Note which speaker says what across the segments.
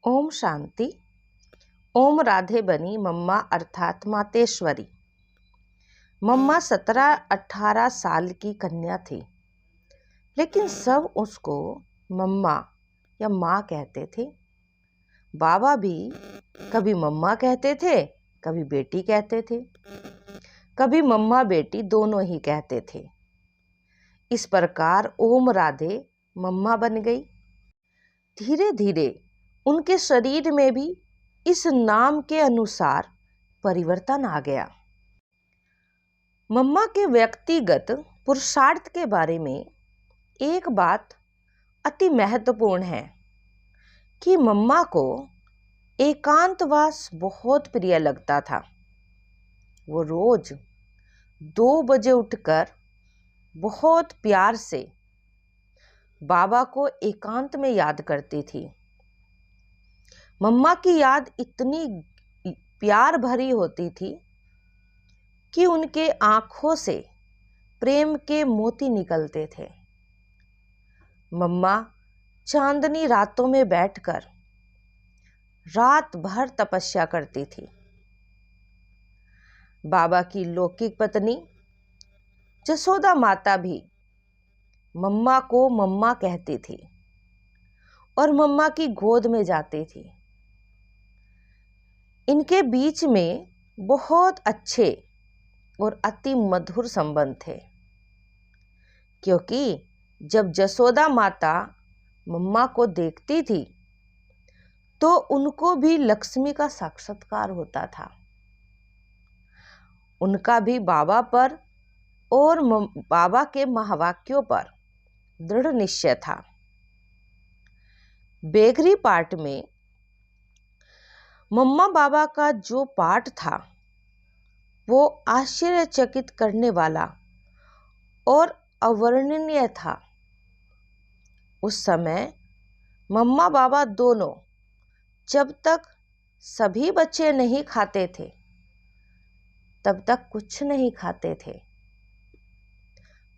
Speaker 1: ओम शांति। ओम राधे बनी मम्मा अर्थात मातेश्वरी। मम्मा 17-18 साल की कन्या थी, लेकिन सब उसको मम्मा या माँ कहते थे। बाबा भी कभी मम्मा कहते थे, कभी बेटी कहते थे, कभी मम्मा बेटी दोनों ही कहते थे। इस प्रकार ओम राधे मम्मा बन गई। धीरे धीरे उनके शरीर में भी इस नाम के अनुसार परिवर्तन आ गया। मम्मा के व्यक्तिगत पुरुषार्थ के बारे में एक बात अति महत्वपूर्ण है कि मम्मा को एकांतवास बहुत प्रिय लगता था। वो रोज 2 बजे उठकर बहुत प्यार से बाबा को एकांत में याद करती थी। मम्मा की याद इतनी प्यार भरी होती थी कि उनके आंखों से प्रेम के मोती निकलते थे। मम्मा चांदनी रातों में बैठकर रात भर तपस्या करती थी। बाबा की लौकिक पत्नी जसोदा माता भी मम्मा को मम्मा कहती थी और मम्मा की गोद में जाती थी। इनके बीच में बहुत अच्छे और अति मधुर संबंध थे, क्योंकि जब जसोदा माता मम्मा को देखती थी तो उनको भी लक्ष्मी का साक्षात्कार होता था। उनका भी बाबा पर और बाबा के महावाक्यों पर दृढ़ निश्चय था। बेगरी पाठ में मम्मा बाबा का जो पाठ था वो आश्चर्यचकित करने वाला और अवर्णनीय था। उस समय मम्मा बाबा दोनों जब तक सभी बच्चे नहीं खाते थे तब तक कुछ नहीं खाते थे।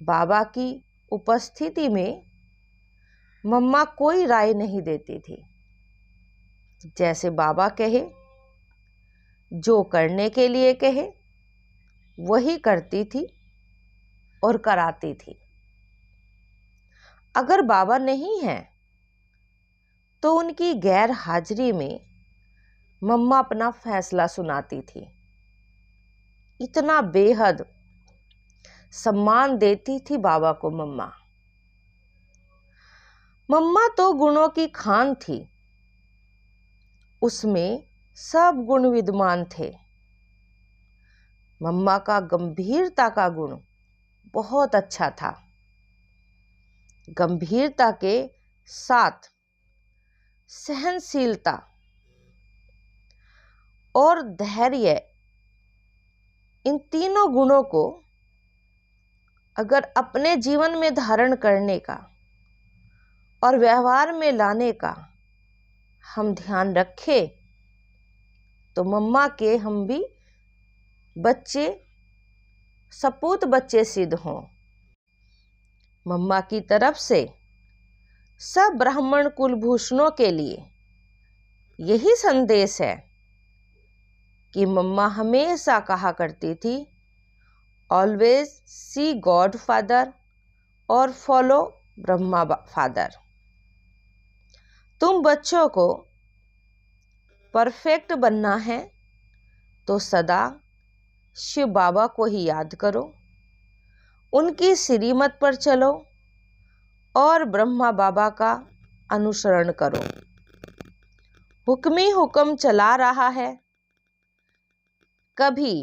Speaker 1: बाबा की उपस्थिति में मम्मा कोई राय नहीं देती थी। जैसे बाबा कहे, जो करने के लिए कहे वही करती थी और कराती थी। अगर बाबा नहीं है तो उनकी गैर हाजिरी में मम्मा अपना फैसला सुनाती थी। इतना बेहद सम्मान देती थी बाबा को मम्मा। मम्मा तो गुणों की खान थी, उसमें सब गुण विद्यमान थे। मम्मा का गंभीरता का गुण बहुत अच्छा था। गंभीरता के साथ सहनशीलता और धैर्य, इन तीनों गुणों को अगर अपने जीवन में धारण करने का और व्यवहार में लाने का हम ध्यान रखें तो मम्मा के हम भी बच्चे सपूत बच्चे सिद्ध हों। मम्मा की तरफ से सब ब्राह्मण कुलभूषणों के लिए यही संदेश है कि मम्मा हमेशा कहा करती थी, ऑलवेज सी गॉड फादर और फॉलो ब्रह्मा फादर। तुम बच्चों को परफेक्ट बनना है तो सदा शिव बाबा को ही याद करो, उनकी श्रीमत पर चलो और ब्रह्मा बाबा का अनुसरण करो। हुक्म ही हुक्म चला रहा है। कभी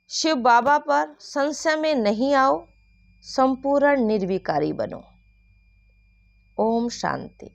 Speaker 1: शिव बाबा पर संशय में नहीं आओ, संपूर्ण निर्विकारी बनो। ओम शांति।